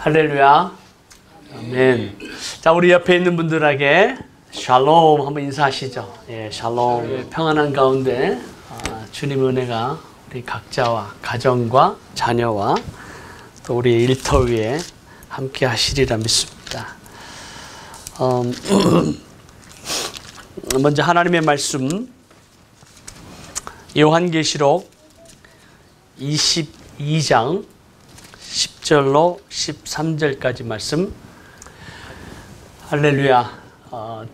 할렐루야. 아멘. 자, 우리 옆에 있는 분들에게 샬롬 한번 인사하시죠. 예, 샬롬. 평안한 가운데 주님의 은혜가 우리 각자와 가정과 자녀와 또 우리 일터 위에 함께 하시리라 믿습니다. 먼저 하나님의 말씀 요한계시록 22장 10절로 13절까지 말씀. 할렐루야.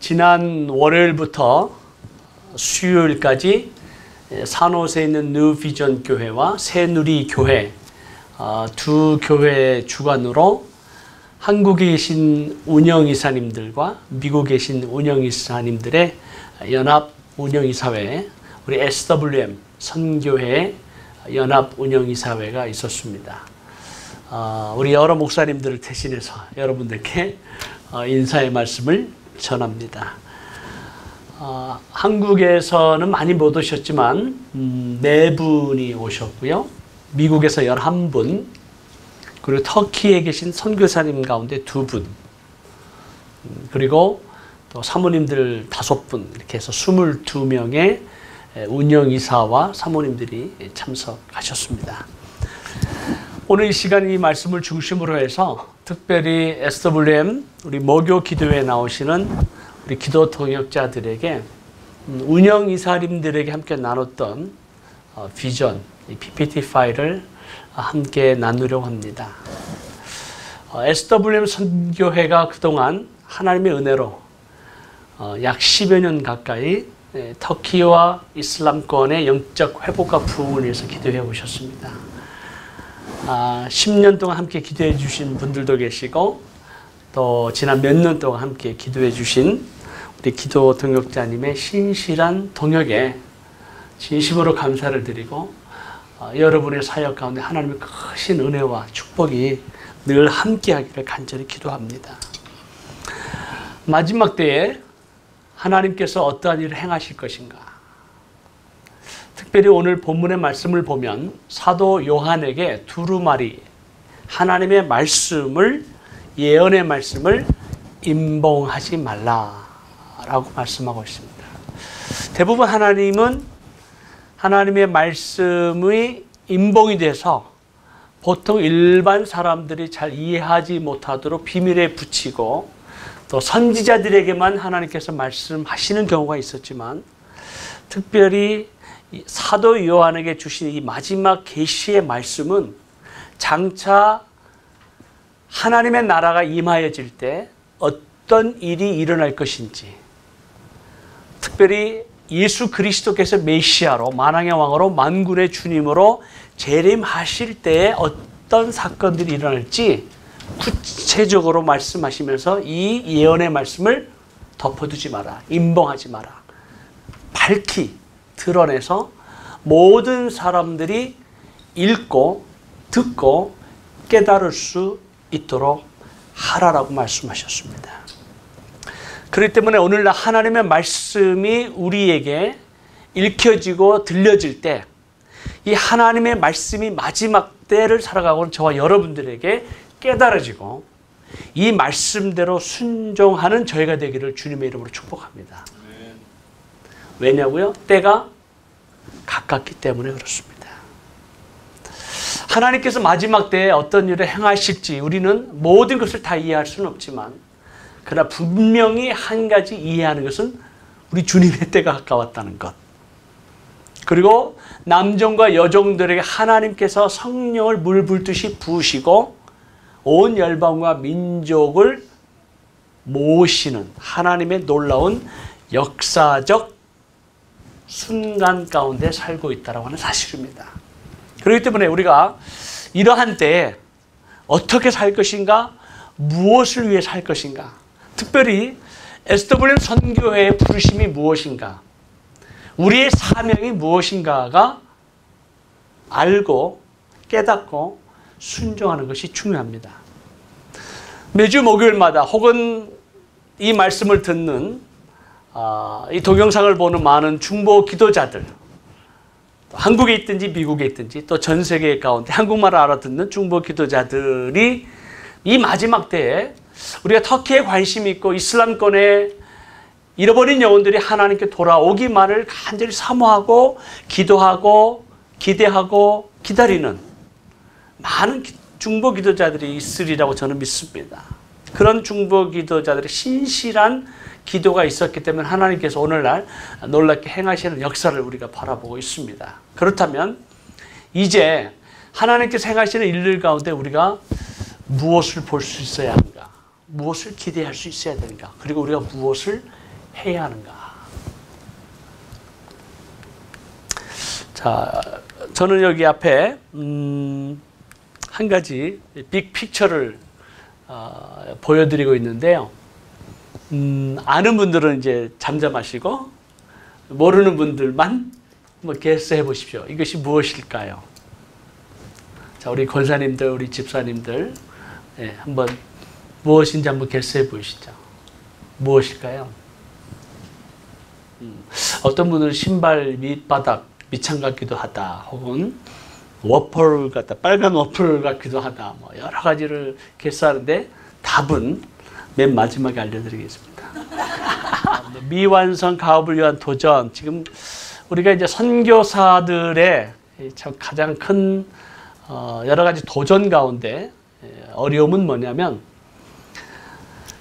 지난 월요일부터 수요일까지 산호세에 있는 뉴비전 교회와 새누리 교회 두 교회 주관으로 한국에 계신 운영이사님들과 미국에 계신 운영이사님들의 연합 운영이사회, 우리 SWM 선교회 연합 운영이사회가 있었습니다. 우리 여러 목사님들을 대신해서 여러분들께 인사의 말씀을 전합니다. 한국에서는 많이 못 오셨지만 4분이 오셨고요. 미국에서 11분, 그리고 터키에 계신 선교사님 가운데 2분, 그리고 또 사모님들 5분, 이렇게 해서 22명의 운영이사와 사모님들이 참석하셨습니다. 오늘 이 시간 이 말씀을 중심으로 해서 특별히 SWM 우리 모교 기도회에 나오시는 우리 기도 동역자들에게 운영이사님들에게 함께 나눴던 비전, 이 PPT 파일을 함께 나누려고 합니다. SWM 선교회가 그동안 하나님의 은혜로 약 10여 년 가까이 터키와 이슬람권의 영적 회복과 부흥을 위해서 기도해 오셨습니다. 10년 동안 함께 기도해 주신 분들도 계시고 또 지난 몇 년 동안 함께 기도해 주신 우리 기도 동역자님의 신실한 동역에 진심으로 감사를 드리고 여러분의 사역 가운데 하나님의 크신 은혜와 축복이 늘 함께 하기를 간절히 기도합니다. 마지막 때에 하나님께서 어떠한 일을 행하실 것인가? 특별히 오늘 본문의 말씀을 보면 사도 요한에게 두루마리 하나님의 말씀을, 예언의 말씀을 임봉하지 말라라고 말씀하고 있습니다. 대부분 하나님은 하나님의 말씀이 임봉이 돼서 보통 일반 사람들이 잘 이해하지 못하도록 비밀에 붙이고 또 선지자들에게만 하나님께서 말씀하시는 경우가 있었지만 특별히 사도 요한에게 주신 이 마지막 계시의 말씀은 장차 하나님의 나라가 임하여질 때 어떤 일이 일어날 것인지, 특별히 예수 그리스도께서 메시아로 만왕의 왕으로 만군의 주님으로 재림하실 때에 어떤 사건들이 일어날지 구체적으로 말씀하시면서 이 예언의 말씀을 덮어두지 마라, 임봉하지 마라, 밝히 드러내서 모든 사람들이 읽고 듣고 깨달을 수 있도록 하라라고 말씀하셨습니다. 그렇기 때문에 오늘날 하나님의 말씀이 우리에게 읽혀지고 들려질 때 이 하나님의 말씀이 마지막 때를 살아가고 있는 저와 여러분들에게 깨달아지고 이 말씀대로 순종하는 저희가 되기를 주님의 이름으로 축복합니다. 왜냐고요? 때가 가깝기 때문에 그렇습니다. 하나님께서 마지막 때에 어떤 일을 행하실지 우리는 모든 것을 다 이해할 수는 없지만 그러나 분명히 한 가지 이해하는 것은 우리 주님의 때가 가까웠다는 것, 그리고 남종과 여종들에게 하나님께서 성령을 물 붓듯이 부으시고 온 열방과 민족을 모으시는 하나님의 놀라운 역사적 순간 가운데 살고 있다고 하는 사실입니다. 그렇기 때문에 우리가 이러한 때에 어떻게 살 것인가, 무엇을 위해 살 것인가, 특별히 SWM 선교회의 부르심이 무엇인가, 우리의 사명이 무엇인가가 알고 깨닫고 순종하는 것이 중요합니다. 매주 목요일마다 혹은 이 말씀을 듣는 이 동영상을 보는 많은 중보 기도자들, 한국에 있든지 미국에 있든지 또 전 세계 가운데 한국말을 알아듣는 중보 기도자들이 이 마지막 때에 우리가 터키에 관심이 있고 이슬람권에 잃어버린 영혼들이 하나님께 돌아오기만을 간절히 사모하고 기도하고 기대하고 기다리는 많은 중보 기도자들이 있으리라고 저는 믿습니다. 그런 중보 기도자들의 신실한 기도가 있었기 때문에 하나님께서 오늘날 놀랍게 행하시는 역사를 우리가 바라보고 있습니다. 그렇다면 이제 하나님께서 행하시는 일들 가운데 우리가 무엇을 볼 수 있어야 하는가? 무엇을 기대할 수 있어야 되는가? 그리고 우리가 무엇을 해야 하는가? 자, 저는 여기 앞에 한 가지 빅 픽처를 보여드리고 있는데요. 아는 분들은 이제 잠잠하시고 모르는 분들만 한번 게스해 보십시오. 이것이 무엇일까요? 자, 우리 권사님들, 우리 집사님들, 예, 한번 무엇인지 한번 게스해 보시죠. 무엇일까요? 어떤 분은 신발 밑바닥 밑창 같기도 하다, 혹은 워플 같다, 빨간 워플 같기도 하다, 뭐 여러 가지를 게스하는데 답은 맨 마지막에 알려드리겠습니다. 미완성 가업을 위한 도전. 지금 우리가 이제 선교사들의 참 가장 큰 여러 가지 도전 가운데 어려움은 뭐냐면,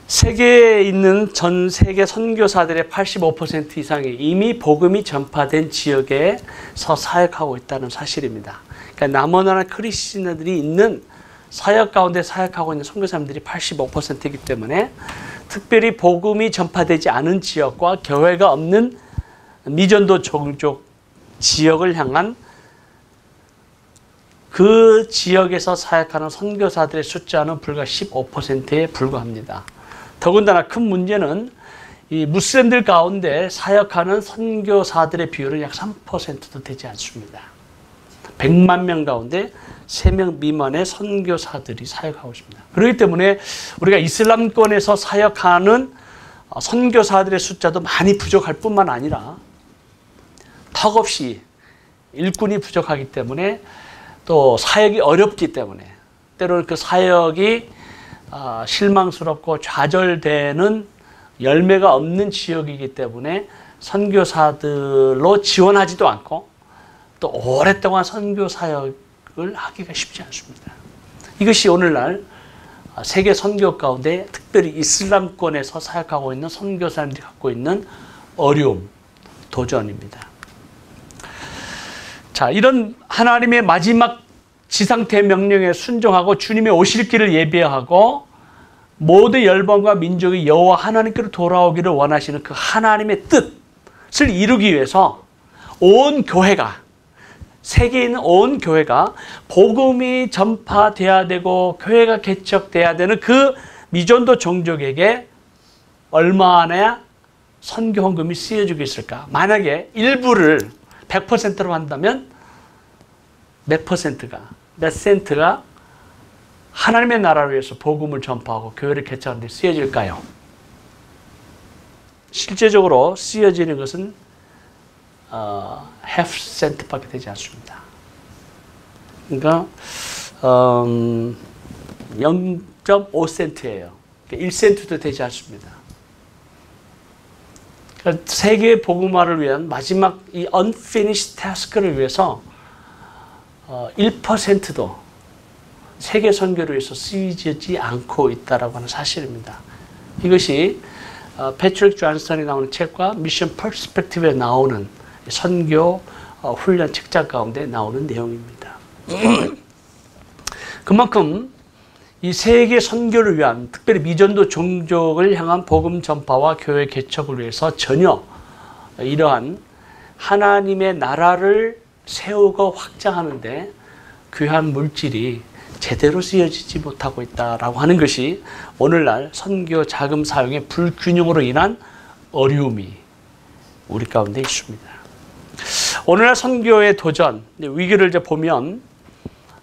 세계에 있는 전 세계 선교사들의 85% 이상이 이미 복음이 전파된 지역에서 사역하고 있다는 사실입니다. 그러니까 남원하나 크리스천들이 있는 사역 가운데 사역하고 있는 선교사님들이 85%이기 때문에 특별히 복음이 전파되지 않은 지역과 교회가 없는 미전도 종족 지역을 향한 그 지역에서 사역하는 선교사들의 숫자는 불과 15%에 불과합니다. 더군다나 큰 문제는 이 무슬림들 가운데 사역하는 선교사들의 비율은 약 3%도 되지 않습니다. 100만 명 가운데 3명 미만의 선교사들이 사역하고 있습니다. 그렇기 때문에 우리가 이슬람권에서 사역하는 선교사들의 숫자도 많이 부족할 뿐만 아니라 턱없이 일꾼이 부족하기 때문에 또 사역이 어렵기 때문에 때로는 그 사역이 실망스럽고 좌절되는 열매가 없는 지역이기 때문에 선교사들로 지원하지도 않고 또 오랫동안 선교 사역을 하기가 쉽지 않습니다. 이것이 오늘날 세계 선교 가운데 특별히 이슬람권에서 사역하고 있는 선교사님들이 갖고 있는 어려움, 도전입니다. 자, 이런 하나님의 마지막 지상태 명령에 순종하고 주님의 오실 길을 예비하고 모든 열방과 민족이 여호와 하나님께로 돌아오기를 원하시는 그 하나님의 뜻을 이루기 위해서 온 교회가, 세계에 있는 온 교회가 복음이 전파돼야 되고 교회가 개척돼야 되는 그 미전도 종족에게 얼마나 선교 헌금이 쓰여지고 있을까? 만약에 일부를 100%로 한다면 몇 퍼센트가, 몇 센트가 하나님의 나라를 위해서 복음을 전파하고 교회를 개척하는 데 쓰여질까요? 실제적으로 쓰여지는 것은 half cent밖에 되지 않습니다. 그러니까 0.5센트예요. 1센트도 되지 않습니다. 그러니까 세계 복음화를 위한 마지막 이 unfinished task를 위해서 1%도 세계 선교를 위해서 쓰이지 않고 있다라고 하는 사실입니다. 이것이 패트릭 존슨이 나오는 책과 미션 퍼스펙티브에 나오는 선교 훈련 책자 가운데 나오는 내용입니다. 그만큼 이 세계 선교를 위한, 특별히 미전도 종족을 향한 복음 전파와 교회 개척을 위해서 전혀 이러한 하나님의 나라를 세우고 확장하는데 귀한 물질이 제대로 쓰여지지 못하고 있다라고 하는 것이 오늘날 선교 자금 사용의 불균형으로 인한 어려움이 우리 가운데 있습니다. 오늘날 선교의 도전, 위기를 이제 보면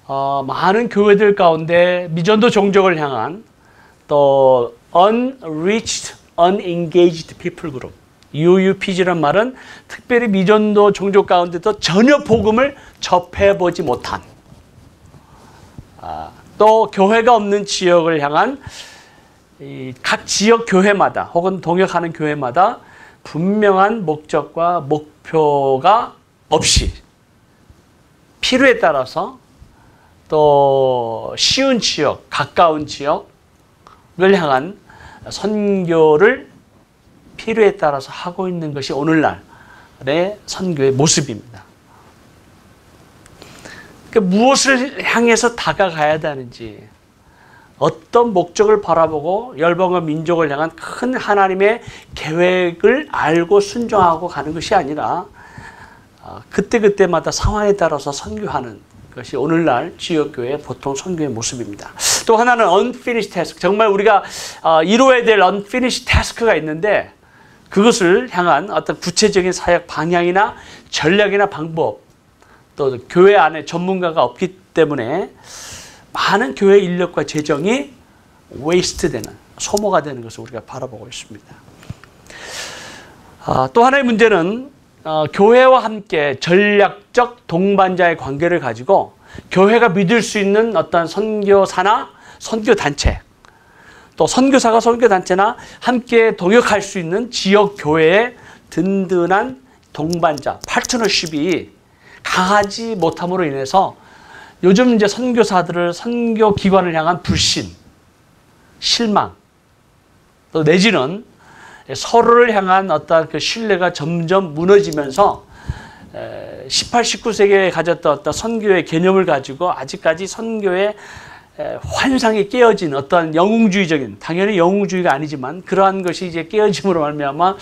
많은 교회들 가운데 미전도 종족을 향한 또 unreached, unengaged people group, UUPG라는 말은 특별히 미전도 종족 가운데도 전혀 복음을 접해보지 못한 또 교회가 없는 지역을 향한 각 지역 교회마다 혹은 동역하는 교회마다 분명한 목적과 목표가 없이 필요에 따라서 또 쉬운 지역, 가까운 지역을 향한 선교를 필요에 따라서 하고 있는 것이 오늘날의 선교의 모습입니다. 그러니까 무엇을 향해서 다가가야 되는지, 어떤 목적을 바라보고 열방과 민족을 향한 큰 하나님의 계획을 알고 순종하고 가는 것이 아니라 그때그때마다 상황에 따라서 선교하는 것이 오늘날 지역교회의 보통 선교의 모습입니다. 또 하나는 unfinished task. 정말 우리가 이루어야 될 unfinished task가 있는데 그것을 향한 어떤 구체적인 사역 방향이나 전략이나 방법, 또 교회 안에 전문가가 없기 때문에 많은 교회 인력과 재정이 웨이스트되는, 소모가 되는 것을 우리가 바라보고 있습니다. 또 하나의 문제는 교회와 함께 전략적 동반자의 관계를 가지고 교회가 믿을 수 있는 어떤 선교사나 선교단체, 또 선교사가 선교단체나 함께 동역할 수 있는 지역교회의 든든한 동반자, 파트너십이 강하지 못함으로 인해서 요즘 이제 선교사들을 선교기관을 향한 불신, 실망, 또 내지는 서로를 향한 어떤 그 신뢰가 점점 무너지면서 18, 19세기에 가졌던 어떤 선교의 개념을 가지고 아직까지 선교의 환상이 깨어진 어떤 영웅주의적인, 당연히 영웅주의가 아니지만 그러한 것이 이제 깨어짐으로 말미암아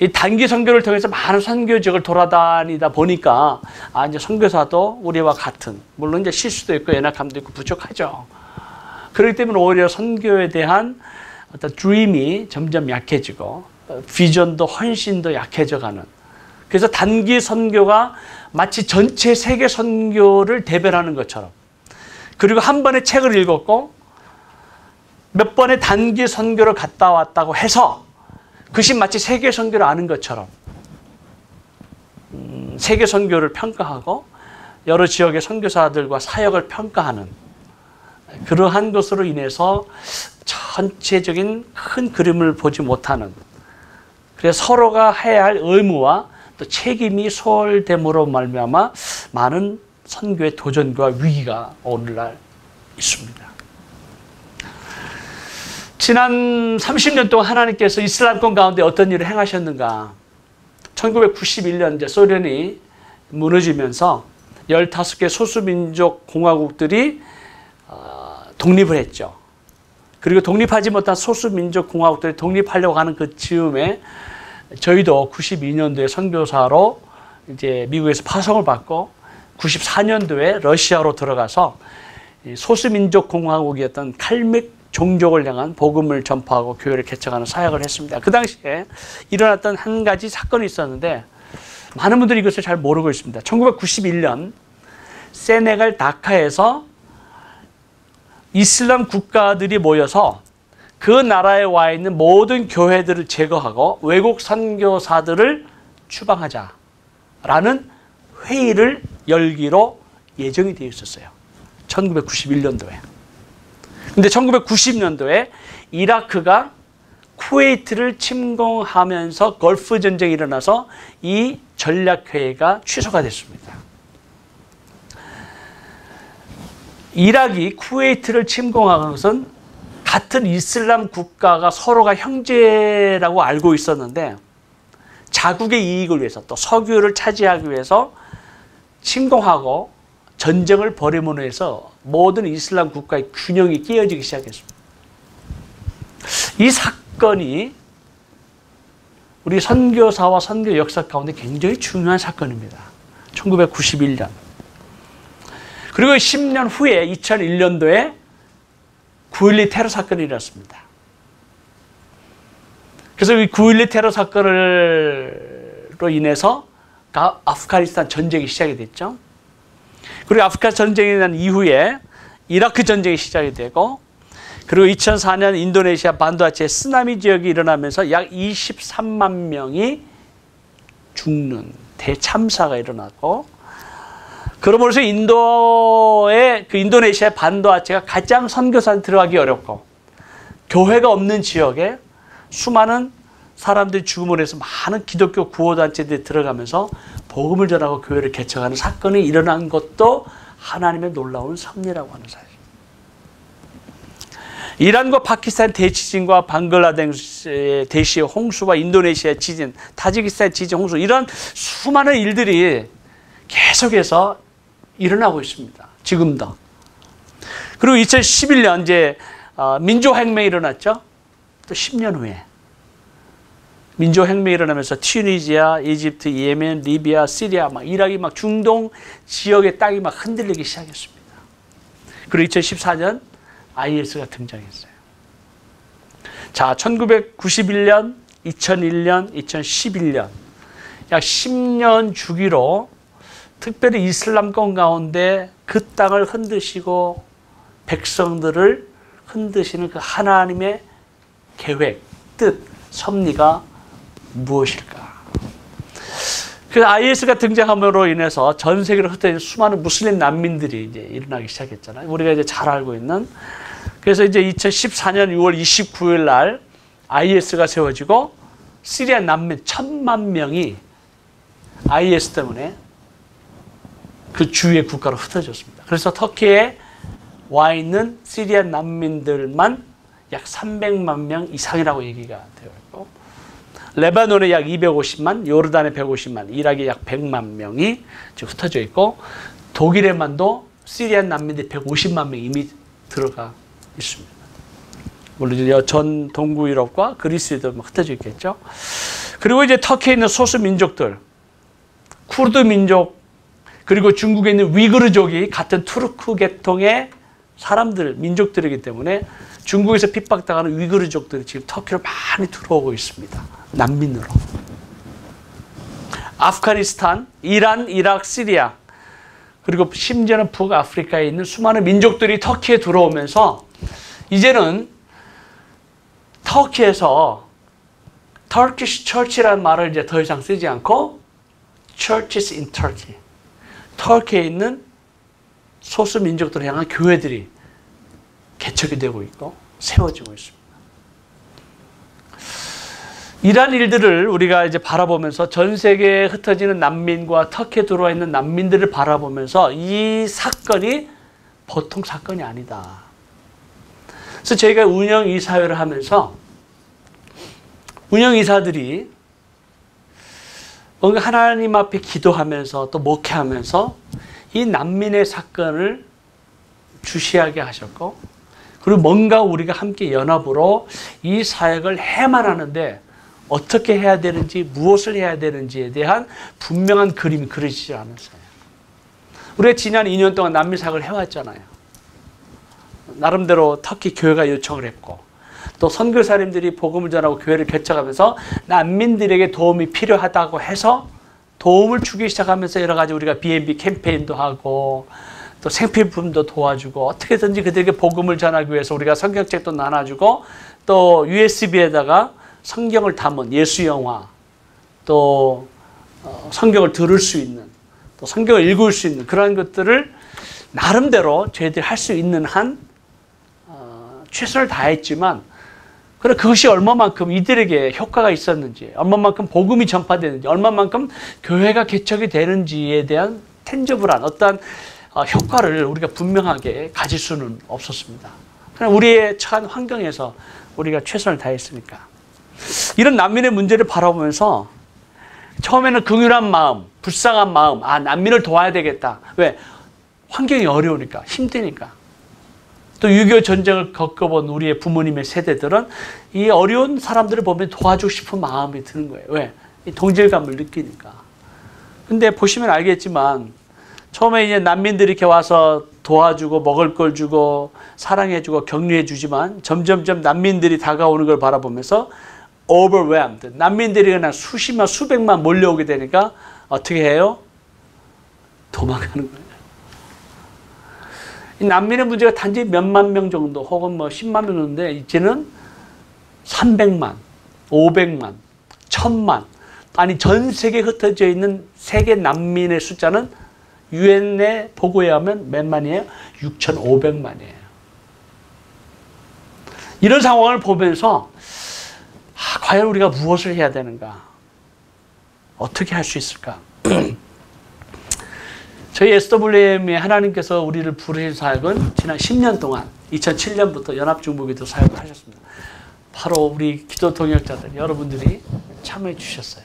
이 단기 선교를 통해서 많은 선교지역을 돌아다니다 보니까 이제 선교사도 우리와 같은, 물론 이제 실수도 있고 연약함도 있고 부족하죠. 그렇기 때문에 오히려 선교에 대한 어떤 드림이 점점 약해지고 비전도 헌신도 약해져가는, 그래서 단기 선교가 마치 전체 세계 선교를 대변하는 것처럼, 그리고 한 번의 책을 읽었고 몇 번의 단기 선교를 갔다 왔다고 해서 그것이 마치 세계 선교를 아는 것처럼 세계 선교를 평가하고 여러 지역의 선교사들과 사역을 평가하는 그러한 것으로 인해서 전체적인 큰 그림을 보지 못하는, 그래서 서로가 해야 할 의무와 또 책임이 소홀됨으로 말미암아 많은 선교의 도전과 위기가 오늘날 있습니다. 지난 30년 동안 하나님께서 이슬람권 가운데 어떤 일을 행하셨는가? 1991년 이제 소련이 무너지면서 15개 소수민족 공화국들이 독립을 했죠. 그리고 독립하지 못한 소수민족 공화국들이 독립하려고 하는 그 즈음에 저희도 92년도에 선교사로 이제 미국에서 파송을 받고 94년도에 러시아로 들어가서 소수민족 공화국이었던 칼맥 종족을 향한 복음을 전파하고 교회를 개척하는 사역을 했습니다. 그 당시에 일어났던 한 가지 사건이 있었는데 많은 분들이 이것을 잘 모르고 있습니다. 1991년 세네갈 다카에서 이슬람 국가들이 모여서 그 나라에 와 있는 모든 교회들을 제거하고 외국 선교사들을 추방하자라는 회의를 열기로 예정이 되어 있었어요. 1991년도에. 근데 1990년도에 이라크가 쿠웨이트를 침공하면서 걸프 전쟁이 일어나서 이 전략회의가 취소가 됐습니다. 이락이 쿠웨이트를 침공한 것은 같은 이슬람 국가가 서로가 형제라고 알고 있었는데 자국의 이익을 위해서 또 석유를 차지하기 위해서 침공하고 전쟁을 벌임으로 해서 모든 이슬람 국가의 균형이 깨어지기 시작했습니다. 이 사건이 우리 선교사와 선교 역사 가운데 굉장히 중요한 사건입니다. 1991년. 그리고 10년 후에 2001년도에 9.12 테러 사건이 일어났습니다. 그래서 이 9.12 테러 사건으로 인해서 아프가니스탄 전쟁이 시작이 됐죠. 그리고 아프가니스탄 전쟁이 난 이후에 이라크 전쟁이 시작이 되고, 그리고 2004년 인도네시아 반도아치의 쓰나미 지역이 일어나면서 약 23만 명이 죽는 대참사가 일어났고, 그러면서 인도의 그때 그 인도네시아 반도하체가 가장 선교사는 들어가기 어렵고 교회가 없는 지역에 수많은 사람들이 죽음을 해서 많은 기독교 구호단체들이 들어가면서 복음을 전하고 교회를 개척하는 사건이 일어난 것도 하나님의 놀라운 섭리라고 하는 사실. 이란과 파키스탄 대지진과 방글라데시 대시의 홍수와 인도네시아 지진, 타지키스탄 지진, 홍수 이런 수많은 일들이 계속해서 일어나고 있습니다. 지금도. 그리고 2011년 이제 민주혁명이 일어났죠. 또 10년 후에 민주혁명이 일어나면서 튀니지아, 이집트, 예멘, 리비아, 시리아, 막 이라크, 막 중동 지역의 땅이 막 흔들리기 시작했습니다. 그리고 2014년 IS가 등장했어요. 자, 1991년, 2001년, 2011년 약 10년 주기로 특별히 이슬람권 가운데 그 땅을 흔드시고 백성들을 흔드시는 그 하나님의 계획, 뜻, 섭리가 무엇일까? 그 IS가 등장함으로 인해서 전 세계로 흩어진 수많은 무슬림 난민들이 이제 일어나기 시작했잖아요. 우리가 이제 잘 알고 있는. 그래서 이제 2014년 6월 29일 날 IS가 세워지고 시리아 난민 1,000만 명이 IS 때문에 그 주위의 국가로 흩어졌습니다. 그래서 터키에 와 있는 시리아 난민들만 약 300만 명 이상이라고 얘기가 되어 있고 레바논에 약 250만, 요르단에 150만, 이라크에 약 100만 명이 지금 흩어져 있고 독일에만도 시리아 난민들이 150만 명이 이미 들어가 있습니다. 물론 전 동구 유럽과 그리스에도 흩어져 있겠죠. 그리고 이제 터키에 있는 소수 민족들, 쿠르드 민족, 그리고 중국에 있는 위구르족이 같은 투르크 계통의 사람들, 민족들이기 때문에 중국에서 핍박당하는 위구르족들이 지금 터키로 많이 들어오고 있습니다. 난민으로. 아프가니스탄, 이란, 이라크, 시리아, 그리고 심지어는 북아프리카에 있는 수많은 민족들이 터키에 들어오면서 이제는 터키에서 Turkish Church라는 말을 이제 더 이상 쓰지 않고 Churches in Turkey. 터키에 있는 소수 민족들을 향한 교회들이 개척이 되고 있고 세워지고 있습니다. 이러한 일들을 우리가 이제 바라보면서 전 세계에 흩어지는 난민과 터키에 들어와 있는 난민들을 바라보면서 이 사건이 보통 사건이 아니다. 그래서 저희가 운영이사회를 하면서 운영이사들이 뭔가 하나님 앞에 기도하면서 또 목회하면서 이 난민의 사건을 주시하게 하셨고 그리고 뭔가 우리가 함께 연합으로 이 사역을 해만 하는데 어떻게 해야 되는지 무엇을 해야 되는지에 대한 분명한 그림이 그려지지 않았어요. 우리가 지난 2년 동안 난민 사역을 해왔잖아요. 나름대로 터키 교회가 요청을 했고 또 선교사님들이 복음을 전하고 교회를 개척하면서 난민들에게 도움이 필요하다고 해서 도움을 주기 시작하면서 여러 가지 우리가 B&B 캠페인도 하고 또 생필품도 도와주고 어떻게든지 그들에게 복음을 전하기 위해서 우리가 성경책도 나눠주고 또 USB에다가 성경을 담은 예수 영화 또 성경을 들을 수 있는 또 성경을 읽을 수 있는 그런 것들을 나름대로 저희들이 할 수 있는 한 최선을 다했지만 그래 그것이 얼마만큼 이들에게 효과가 있었는지 얼마만큼 복음이 전파되는지 얼마만큼 교회가 개척이 되는지에 대한 텐저블한 어떠한 효과를 우리가 분명하게 가질 수는 없었습니다. 그냥 우리의 처한 환경에서 우리가 최선을 다했으니까. 이런 난민의 문제를 바라보면서 처음에는 긍휼한 마음, 불쌍한 마음, 난민을 도와야 되겠다. 왜? 환경이 어려우니까, 힘드니까. 또 6.25 전쟁을 겪어본 우리의 부모님의 세대들은 이 어려운 사람들을 보면 도와주고 싶은 마음이 드는 거예요. 왜? 이 동질감을 느끼니까. 근데 보시면 알겠지만 처음에 이제 난민들이 이렇게 와서 도와주고 먹을 걸 주고 사랑해주고 격려해주지만 점점점 난민들이 다가오는 걸 바라보면서 overwhelmed. 난민들이 그냥 수십만 수백만 몰려오게 되니까 어떻게 해요? 도망가는 거예요. 이 난민의 문제가 단지 몇만 명 정도 혹은 뭐 10만 명 정도인데 이제는 300만, 500만, 1000만 아니 전 세계에 흩어져 있는 세계 난민의 숫자는 유엔의 보고에 하면 몇 만이에요? 6,500만이에요. 이런 상황을 보면서 과연 우리가 무엇을 해야 되는가? 어떻게 할 수 있을까? 저희 SWM에 하나님께서 우리를 부르신 사역은 지난 10년 동안 2007년부터 연합중보기도 사역을 하셨습니다. 바로 우리 기도 동역자들 여러분들이 참여해 주셨어요.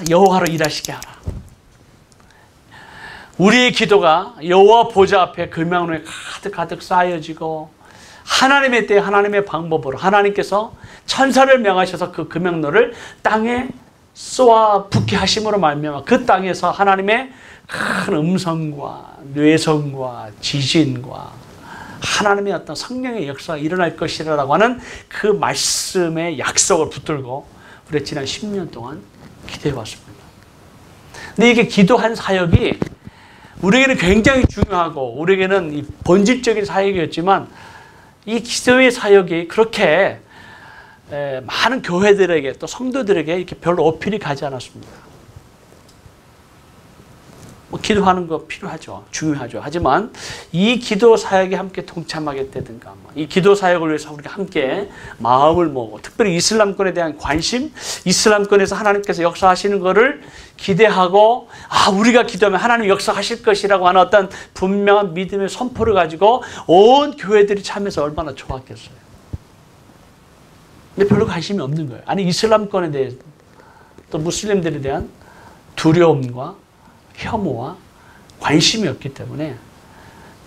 여호와로 일하시게 하라. 우리의 기도가 여호와 보좌 앞에 금양로에 가득 쌓여지고 하나님의 때에 하나님의 방법으로 하나님께서 천사를 명하셔서 그 금양로를 땅에 쏘아 붙게 하심으로 말미암아 그 땅에서 하나님의 큰 음성과 뇌성과 지진과 하나님의 어떤 성령의 역사가 일어날 것이라고 하는 그 말씀의 약속을 붙들고 우리 지난 10년 동안 기도해 왔습니다. 근데 이게 기도한 사역이 우리에게는 굉장히 중요하고 우리에게는 이 본질적인 사역이었지만 이 기도의 사역이 그렇게 많은 교회들에게 또 성도들에게 이렇게 별로 어필이 가지 않았습니다. 기도하는 거 필요하죠. 중요하죠. 하지만 이 기도 사역에 함께 동참하게 되든가 이 기도 사역을 위해서 우리가 함께 마음을 모으고 특별히 이슬람권에 대한 관심, 이슬람권에서 하나님께서 역사하시는 것을 기대하고 우리가 기도하면 하나님 역사하실 것이라고 하는 어떤 분명한 믿음의 선포를 가지고 온 교회들이 참여해서 얼마나 좋았겠어요. 근데 별로 관심이 없는 거예요. 아니 이슬람권에 대해 또 무슬림들에 대한 두려움과 혐오와 관심이 없기 때문에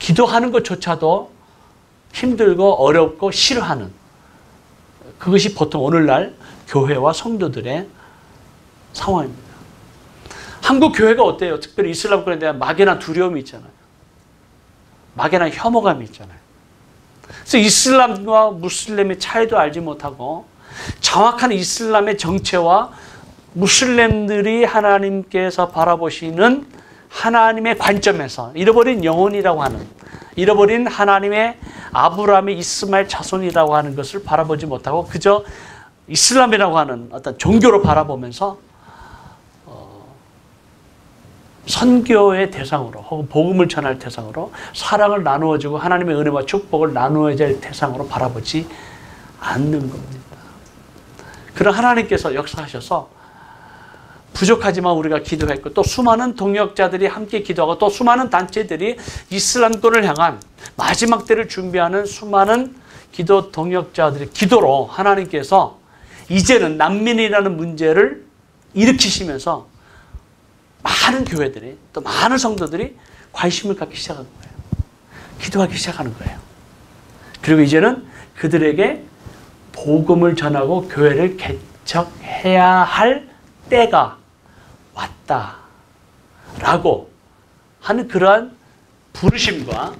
기도하는 것조차도 힘들고 어렵고 싫어하는 그것이 보통 오늘날 교회와 성도들의 상황입니다. 한국 교회가 어때요? 특별히 이슬람권에 대한 막연한 두려움이 있잖아요. 막연한 혐오감이 있잖아요. 그래서 이슬람과 무슬림의 차이도 알지 못하고 정확한 이슬람의 정체와 무슬림들이 하나님께서 바라보시는 하나님의 관점에서 잃어버린 영혼이라고 하는 잃어버린 하나님의 아브라함의 이스마엘 자손이라고 하는 것을 바라보지 못하고 그저 이슬람이라고 하는 어떤 종교로 바라보면서 선교의 대상으로 혹은 복음을 전할 대상으로 사랑을 나누어주고 하나님의 은혜와 축복을 나누어야 될 대상으로 바라보지 않는 겁니다. 그런 하나님께서 역사하셔서 부족하지만 우리가 기도했고 또 수많은 동역자들이 함께 기도하고 또 수많은 단체들이 이슬람권을 향한 마지막 때를 준비하는 수많은 기도 동역자들의 기도로 하나님께서 이제는 난민이라는 문제를 일으키시면서 많은 교회들이 또 많은 성도들이 관심을 갖기 시작한 거예요. 기도하기 시작하는 거예요. 그리고 이제는 그들에게 복음을 전하고 교회를 개척해야 할 때가 왔다라고 하는 그러한 부르심과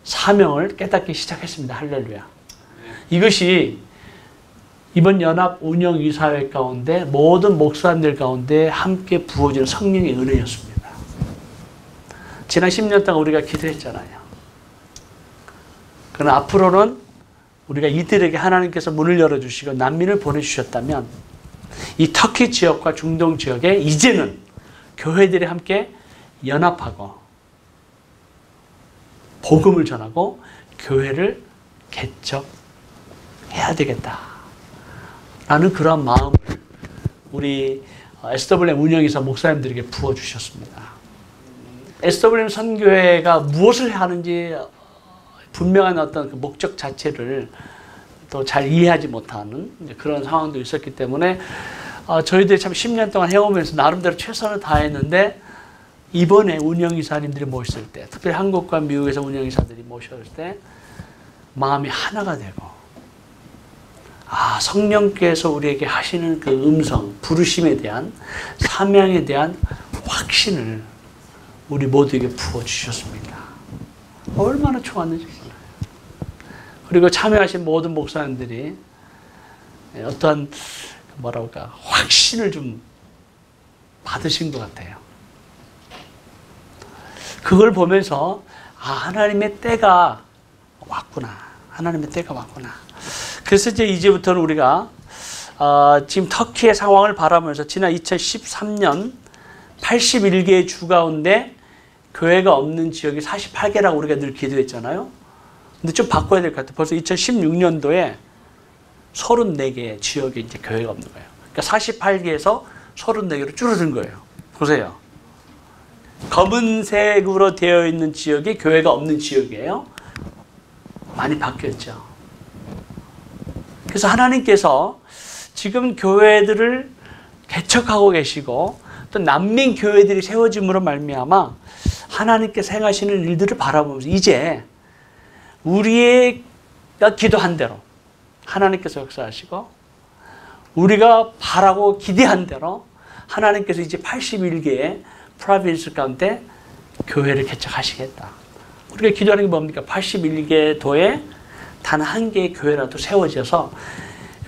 사명을 깨닫기 시작했습니다. 할렐루야. 이것이 이번 연합 운영 이사회 가운데 모든 목사님들 가운데 함께 부어지는 성령의 은혜였습니다. 지난 10년 동안 우리가 기도했잖아요. 그러나 앞으로는 우리가 이들에게 하나님께서 문을 열어주시고 난민을 보내주셨다면 이 터키 지역과 중동 지역에 이제는 교회들이 함께 연합하고 복음을 전하고 교회를 개척해야 되겠다라는 그런 마음을 우리 SWM 운영이사 목사님들에게 부어주셨습니다. SWM 선교회가 무엇을 하는지 분명한 어떤 그 목적 자체를 또 잘 이해하지 못하는 그런 상황도 있었기 때문에 저희들이 참 10년 동안 해오면서 나름대로 최선을 다했는데 이번에 운영이사님들이 모였을 때 특별히 한국과 미국에서 운영이사들이 모셨을 때 마음이 하나가 되고 성령께서 우리에게 하시는 그 음성, 부르심에 대한 사명에 대한 확신을 우리 모두에게 부어주셨습니다. 얼마나 좋았는지. 그리고 참여하신 모든 목사님들이 어떠한 확신을 좀 받으신 것 같아요. 그걸 보면서 하나님의 때가 왔구나. 하나님의 때가 왔구나. 그래서 이제부터는 우리가 지금 터키의 상황을 바라보면서 지난 2013년 81개의 주 가운데 교회가 없는 지역이 48개라고 우리가 늘 기도했잖아요. 근데 좀 바꿔야 될 것 같아요. 벌써 2016년도에 34개의 지역에 이제 교회가 없는 거예요. 그러니까 48개에서 34개로 줄어든 거예요. 보세요. 검은색으로 되어 있는 지역이 교회가 없는 지역이에요. 많이 바뀌었죠. 그래서 하나님께서 지금 교회들을 개척하고 계시고 또 난민 교회들이 세워짐으로 말미암아 하나님께서 행하시는 일들을 바라보면서 이제 우리가 기도한 대로 하나님께서 역사하시고 우리가 바라고 기대한 대로 하나님께서 이제 81개의 프로빈스 가운데 교회를 개척하시겠다. 우리가 기도하는 게 뭡니까? 81개 도에 단 한 개의 교회라도 세워져서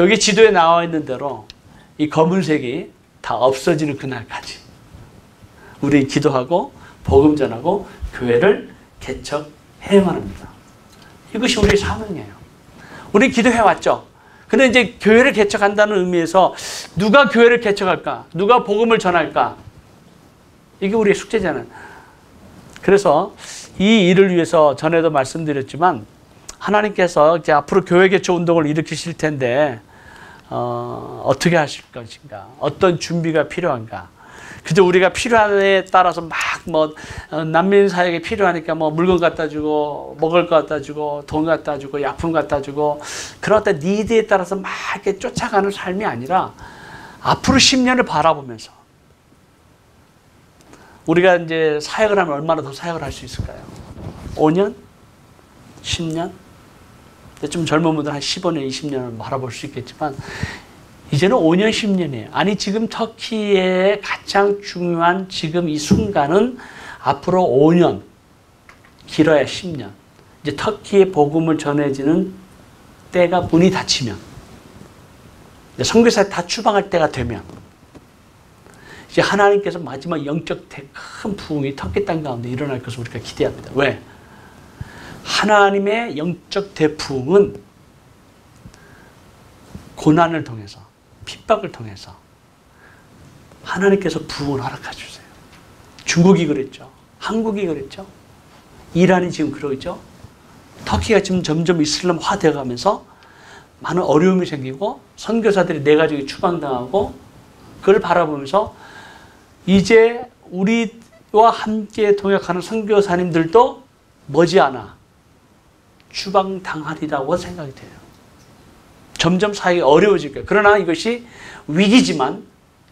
여기 지도에 나와 있는 대로 이 검은색이 다 없어지는 그날까지 우리 기도하고 복음 전하고 교회를 개척해야만 합니다. 이것이 우리의 사명이에요. 우리 기도해왔죠. 근데 이제 교회를 개척한다는 의미에서 누가 교회를 개척할까? 누가 복음을 전할까? 이게 우리의 숙제잖아요. 그래서 이 일을 위해서 전에도 말씀드렸지만 하나님께서 이제 앞으로 교회 개척 운동을 일으키실 텐데 어떻게 하실 것인가? 어떤 준비가 필요한가? 그저 우리가 필요함에 따라서 막 난민 사역이 필요하니까 물건 갖다 주고 먹을 거 갖다 주고 돈 갖다 주고 약품 갖다 주고 그런 어떤 니드에 따라서 막 이렇게 쫓아가는 삶이 아니라 앞으로 10년을 바라보면서 우리가 이제 사역을 하면 얼마나 더 사역을 할 수 있을까요? 5년? 10년? 좀 젊은 분들 한 15년, 20년을 바라볼 수 있겠지만 이제는 5년, 10년이에요. 아니 지금 터키의 가장 중요한 지금 이 순간은 앞으로 5년, 길어야 10년. 이제 터키의 복음을 전해지는 때가 문이 닫히면 선교사에 다 추방할 때가 되면 이제 하나님께서 마지막 영적 큰 부흥이 터키 땅 가운데 일어날 것을 우리가 기대합니다. 왜? 하나님의 영적 대부흥은 고난을 통해서 핍박을 통해서 하나님께서 부흥을 허락해 주세요. 중국이 그랬죠. 한국이 그랬죠. 이란이 지금 그러죠. 터키가 지금 점점 이슬람화 되어가면서 많은 어려움이 생기고 선교사들이 내 가족이 추방당하고 그걸 바라보면서 이제 우리와 함께 동역하는 선교사님들도 머지않아 추방당하리라고 생각이 돼요. 점점 사역이 어려워질 거예요. 그러나 이것이 위기지만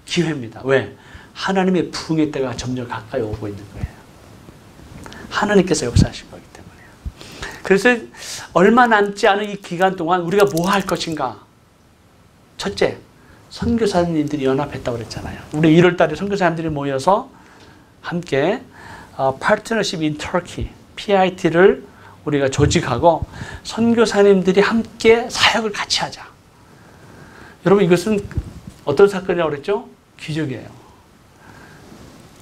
기회입니다. 왜? 하나님의 부흥의 때가 점점 가까이 오고 있는 거예요. 하나님께서 역사하실 거기 때문에요. 그래서 얼마 남지 않은 이 기간 동안 우리가 뭐 할 것인가? 첫째, 선교사님들이 연합했다고 그랬잖아요. 우리 1월 달에 선교사님들이 모여서 함께 Partnership in Turkey, PIT를 우리가 조직하고 선교사님들이 함께 사역을 같이 하자. 여러분 이것은 어떤 사건이라고 그랬죠? 기적이에요.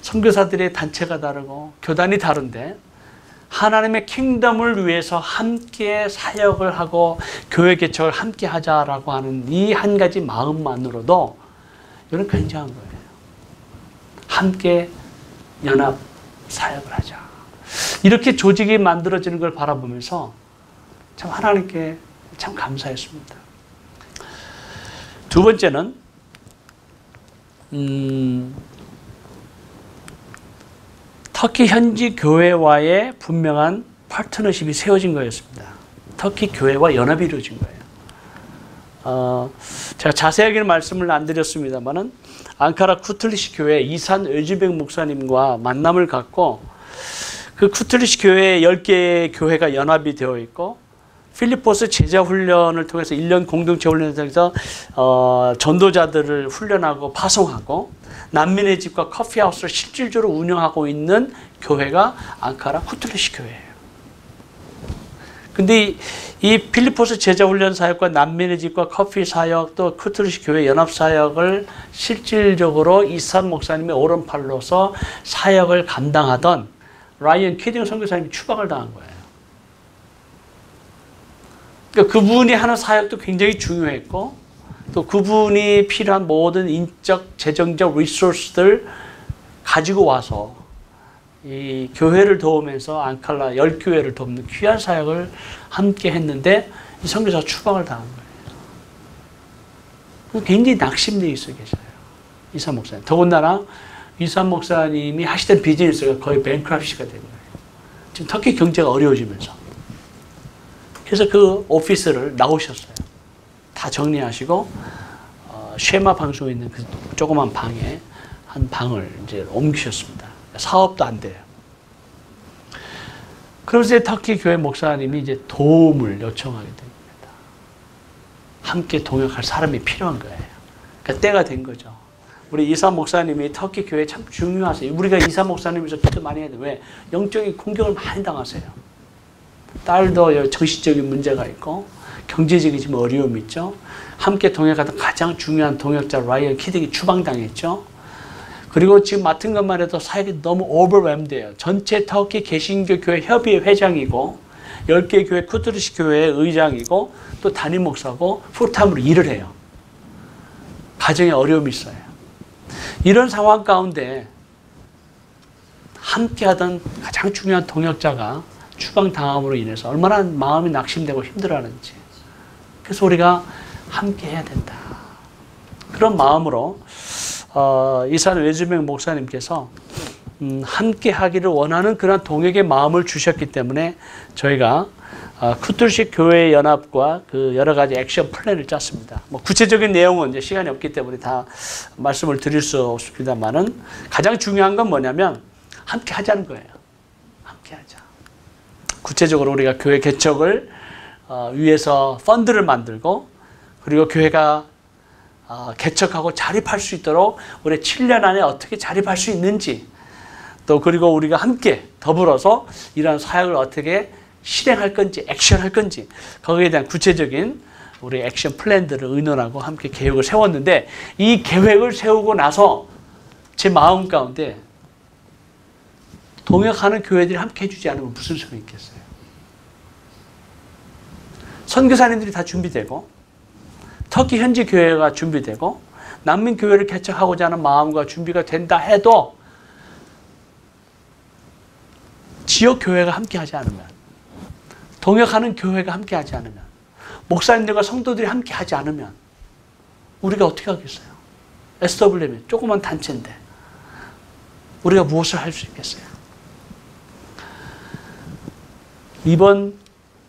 선교사들의 단체가 다르고 교단이 다른데 하나님의 킹덤을 위해서 함께 사역을 하고 교회 개척을 함께 하자라고 하는 이 한 가지 마음만으로도 이건 굉장한 거예요. 함께 연합 사역을 하자. 이렇게 조직이 만들어지는 걸 바라보면서 참 하나님께 참 감사했습니다. 두 번째는 터키 현지 교회와의 분명한 파트너십이 세워진 거였습니다. 터키 교회와 연합이 이루어진 거예요. 제가 자세하게는 말씀을 안 드렸습니다만은 앙카라 쿠틀리시 교회 이산 özübek 목사님과 만남을 갖고 그 쿠틀리시 교회 10개의 교회가 연합이 되어 있고 필리포스 제자 훈련을 통해서 1년 공동체 훈련을 통해서 전도자들을 훈련하고 파송하고 난민의 집과 커피하우스를 실질적으로 운영하고 있는 교회가 앙카라 쿠틀리시 교회예요. 근데 이 필리포스 제자 훈련 사역과 난민의 집과 커피 사역 또 쿠틀리시 교회 연합 사역을 실질적으로 이산 목사님의 오른팔로서 사역을 감당하던 라이언 키딩 선교사님이 추방을 당한 거예요. 그러니까 그분이 하는 사역도 굉장히 중요했고 또 그분이 필요한 모든 인적, 재정적 리소스들 가지고 와서 이 교회를 도우면서 앙칼라 10교회를 돕는 귀한 사역을 함께 했는데 이 선교사가 추방을 당한 거예요. 굉장히 낙심되어 있어 계셔요. 이사 목사님. 더군다나 이사 목사님이 하시던 비즈니스가 거의 뱅크럽시가 된 거예요. 지금 터키 경제가 어려워지면서. 그래서 그 오피스를 나오셨어요. 다 정리하시고 쉐마 방송에 있는 그 조그만 방에 한 방을 이제 옮기셨습니다. 사업도 안 돼요. 그러면서 터키 교회 목사님이 이제 도움을 요청하게 됩니다. 함께 동역할 사람이 필요한 거예요. 그러니까 때가 된 거죠. 우리 이사 목사님이 터키 교회 참 중요하세요. 우리가 이사 목사님에서 기도 많이 해야 돼요. 왜? 영적인 공격을 많이 당하세요. 딸도 정신적인 문제가 있고 경제적인 지금 어려움이 있죠. 함께 동역하던 가장 중요한 동역자 라이언 키딕이 추방당했죠. 그리고 지금 맡은 것만 해도 사역이 너무 오버웰드예요. 전체 터키 개신교 교회 협의회 회장이고 10개 교회 쿠드르시 교회의 의장이고 또 담임 목사고 풀타임으로 일을 해요. 가정에 어려움이 있어요. 이런 상황 가운데 함께하던 가장 중요한 동역자가 추방당함으로 인해서 얼마나 마음이 낙심되고 힘들어하는지. 그래서 우리가 함께해야 된다. 그런 마음으로 이산 외주명 목사님께서 함께하기를 원하는 그런 동역의 마음을 주셨기 때문에 저희가 쿠트르식 교회 연합과 그 여러 가지 액션 플랜을 짰습니다. 뭐 구체적인 내용은 이제 시간이 없기 때문에 다 말씀을 드릴 수 없습니다만은 가장 중요한 건 뭐냐면 함께 하자는 거예요. 함께 하자. 구체적으로 우리가 교회 개척을 위해서 펀드를 만들고 그리고 교회가 개척하고 자립할 수 있도록 올해 7년 안에 어떻게 자립할 수 있는지 또 그리고 우리가 함께 더불어서 이러한 사역을 어떻게 실행할 건지 액션할 건지 거기에 대한 구체적인 우리 액션 플랜들을 의논하고 함께 계획을 세웠는데 이 계획을 세우고 나서 제 마음 가운데 동역하는 교회들이 함께 해주지 않으면 무슨 소용이 있겠어요. 선교사님들이 다 준비되고 터키 현지 교회가 준비되고 난민 교회를 개척하고자 하는 마음과 준비가 된다 해도 지역 교회가 함께하지 않으면 동역하는 교회가 함께하지 않으면 목사님들과 성도들이 함께하지 않으면 우리가 어떻게 하겠어요? SWM 조그만 단체인데 우리가 무엇을 할 수 있겠어요? 이번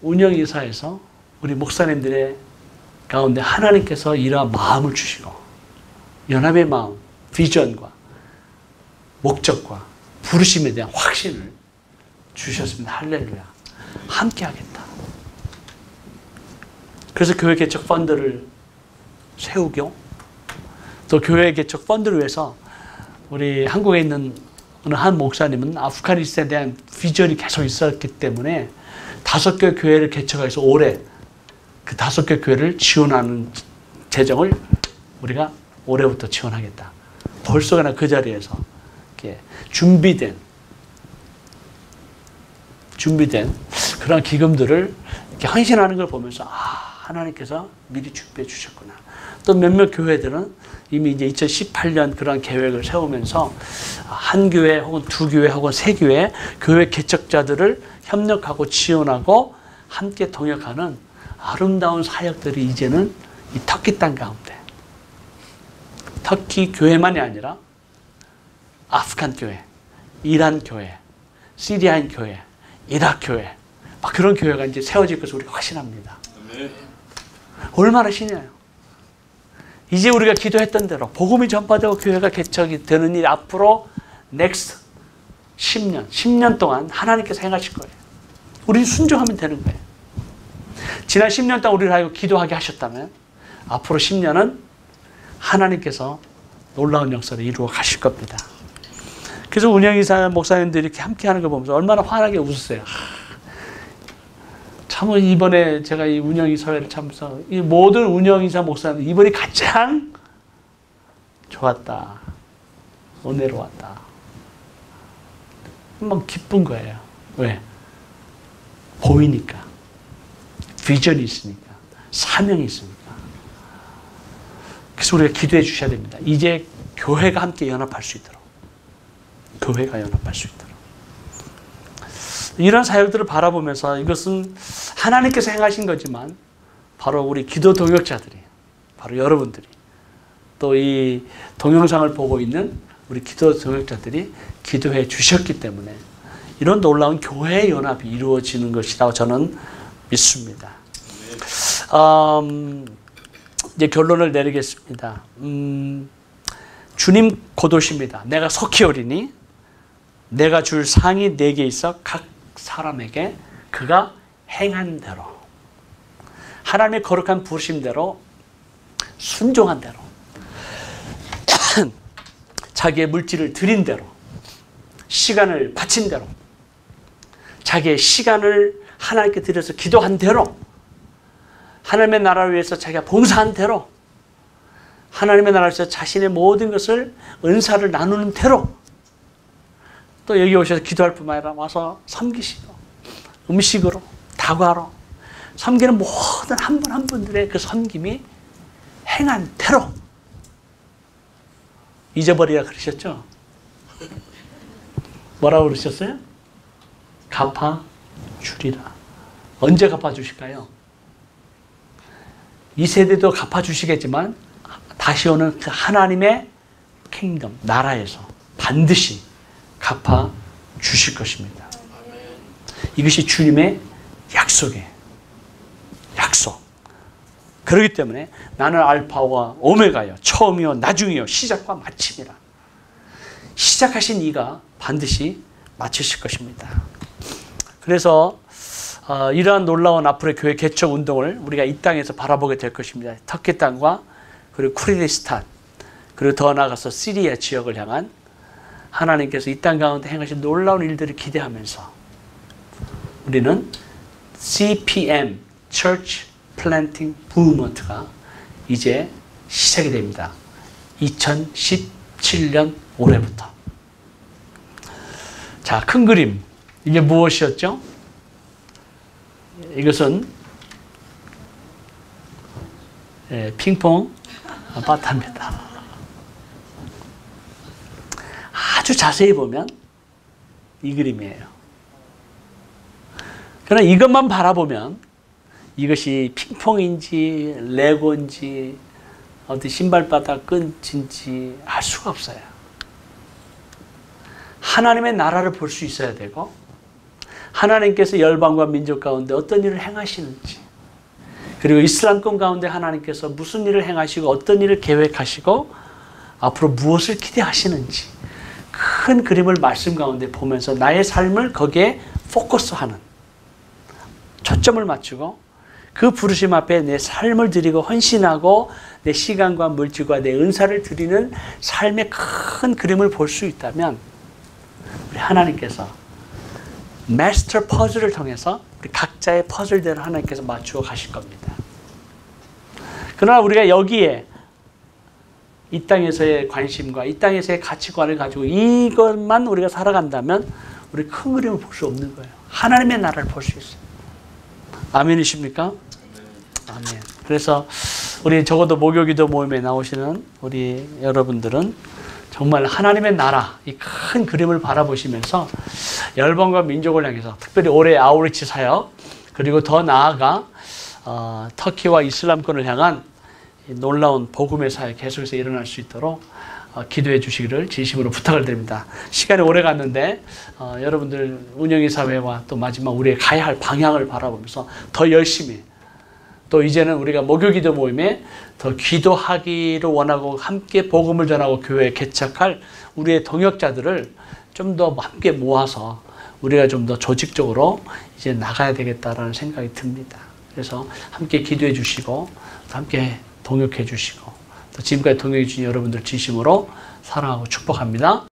운영이사에서 우리 목사님들의 가운데 하나님께서 이러한 마음을 주시고 연합의 마음, 비전과 목적과 부르심에 대한 확신을 주셨습니다. 할렐루야. 함께 하겠다. 그래서 교회 개척 펀드를 세우고 또 교회 개척 펀드를 위해서 우리 한국에 있는 어느 한 목사님은 아프가니스탄에 대한 비전이 계속 있었기 때문에 5개 교회를 개척해서 올해 그 5개 교회를 지원하는 재정을 우리가 올해부터 지원하겠다. 벌써 그냥 그 자리에서 이렇게 준비된 그런 기금들을 이렇게 헌신하는 걸 보면서 하나님께서 미리 준비해 주셨구나. 또 몇몇 교회들은 이미 이제 2018년 그런 계획을 세우면서 한 교회 혹은 2교회 혹은 3교회 교회 개척자들을 협력하고 지원하고 함께 동역하는 아름다운 사역들이 이제는 이 터키 땅 가운데 터키 교회만이 아니라 아프간 교회, 이란 교회, 시리아인 교회, 이라크 교회 막 그런 교회가 이제 세워질 것을 우리가 확신합니다. 얼마나 신이에요. 이제 우리가 기도했던 대로 복음이 전파되고 교회가 개척이 되는 일 앞으로 next 10년 동안 하나님께서 행하실 거예요. 우리 순종하면 되는 거예요. 지난 10년 동안 우리를 하여 기도하게 하셨다면 앞으로 10년은 하나님께서 놀라운 역사를 이루어 가실 겁니다. 그래서 운영이사 목사님들이 이렇게 함께하는 걸 보면서 얼마나 환하게 웃으세요. 참 이번에 제가 이 운영이사회를 참서 이 모든 운영이사 목사님들 이번이 가장 좋았다. 은혜로웠다. 막 기쁜 거예요. 왜? 보이니까. 비전이 있으니까. 사명이 있으니까. 그래서 우리가 기도해 주셔야 됩니다. 이제 교회가 함께 연합할 수 있도록. 교회가 연합할 수 있도록. 이런 사역들을 바라보면서 이것은 하나님께서 행하신 거지만 바로 우리 기도 동역자들이, 바로 여러분들이, 또 이 동영상을 보고 있는 우리 기도 동역자들이 기도해 주셨기 때문에 이런 놀라운 교회 연합이 이루어지는 것이라고 저는 믿습니다. 이제 결론을 내리겠습니다. 주님 곧 오십니다. 내가 속히 오리니 내가 줄 상이 내게 있어 각 사람에게 그가 행한 대로, 하나님의 거룩한 부르심대로, 순종한 대로, 자기의 물질을 드린 대로, 시간을 바친 대로, 자기의 시간을 하나님께 드려서 기도한 대로, 하나님의 나라를 위해서 자기가 봉사한 대로, 하나님의 나라를 위해서 자신의 모든 것을, 은사를 나누는 대로, 또 여기 오셔서 기도할 뿐만 아니라 와서 섬기시고 음식으로, 다과로 섬기는 모든 한 분 한 분들의 그 섬김이 행한 대로 잊어버리라 그러셨죠? 뭐라고 그러셨어요? 갚아주리라. 언제 갚아주실까요? 이 세대도 갚아주시겠지만 다시 오는 그 하나님의 킹덤, 나라에서 반드시 갚아주실 것입니다. 이것이 주님의 약속이에요. 약속. 그렇기 때문에 나는 알파와 오메가요, 처음이요 나중이요 시작과 마침이라. 시작하신 이가 반드시 마치실 것입니다. 그래서 이러한 놀라운 앞으로의 교회 개척 운동을 우리가 이 땅에서 바라보게 될 것입니다. 터키 땅과 그리고 쿠르디스탄, 그리고 더 나아가서 시리아 지역을 향한 하나님께서 이 땅 가운데 행하신 놀라운 일들을 기대하면서 우리는 CPM, Church Planting Movement가 이제 시작이 됩니다. 2017년 올해부터. 자, 큰 그림. 이게 무엇이었죠? 이것은 핑퐁 바타입니다. 아주 자세히 보면 이 그림이에요. 그러나 이것만 바라보면 이것이 핑퐁인지 레고인지 어디 신발바닥 끈인지 알 수가 없어요. 하나님의 나라를 볼 수 있어야 되고 하나님께서 열방과 민족 가운데 어떤 일을 행하시는지, 그리고 이슬람권 가운데 하나님께서 무슨 일을 행하시고 어떤 일을 계획하시고 앞으로 무엇을 기대하시는지 큰 그림을 말씀 가운데 보면서 나의 삶을 거기에 포커스하는, 초점을 맞추고 그 부르심 앞에 내 삶을 드리고 헌신하고 내 시간과 물질과 내 은사를 드리는 삶의 큰 그림을 볼 수 있다면 우리 하나님께서 마스터 퍼즐을 통해서 우리 각자의 퍼즐대로 하나님께서 맞추어 가실 겁니다. 그러나 우리가 여기에 이 땅에서의 관심과 이 땅에서의 가치관을 가지고 이것만 우리가 살아간다면 우리 큰 그림을 볼 수 없는 거예요. 하나님의 나라를 볼 수 있어요. 아멘이십니까? 아멘. 그래서 우리 적어도 목요기도 모임에 나오시는 우리 여러분들은 정말 하나님의 나라, 이 큰 그림을 바라보시면서 열방과 민족을 향해서 특별히 올해 아우리치 사역, 그리고 더 나아가 터키와 이슬람권을 향한 놀라운 복음의 사역 계속해서 일어날 수 있도록 기도해 주시기를 진심으로 부탁을 드립니다. 시간이 오래 갔는데 여러분들 운영의 사회와 또 마지막 우리의 가야 할 방향을 바라보면서 더 열심히, 또 이제는 우리가 목요기도 모임에 더 기도하기를 원하고 함께 복음을 전하고 교회에 개척할 우리의 동역자들을 좀 더 함께 모아서 우리가 좀 더 조직적으로 이제 나가야 되겠다라는 생각이 듭니다. 그래서 함께 기도해 주시고 함께 동역해 주시고 또 지금까지 동역해 주신 여러분들 진심으로 사랑하고 축복합니다.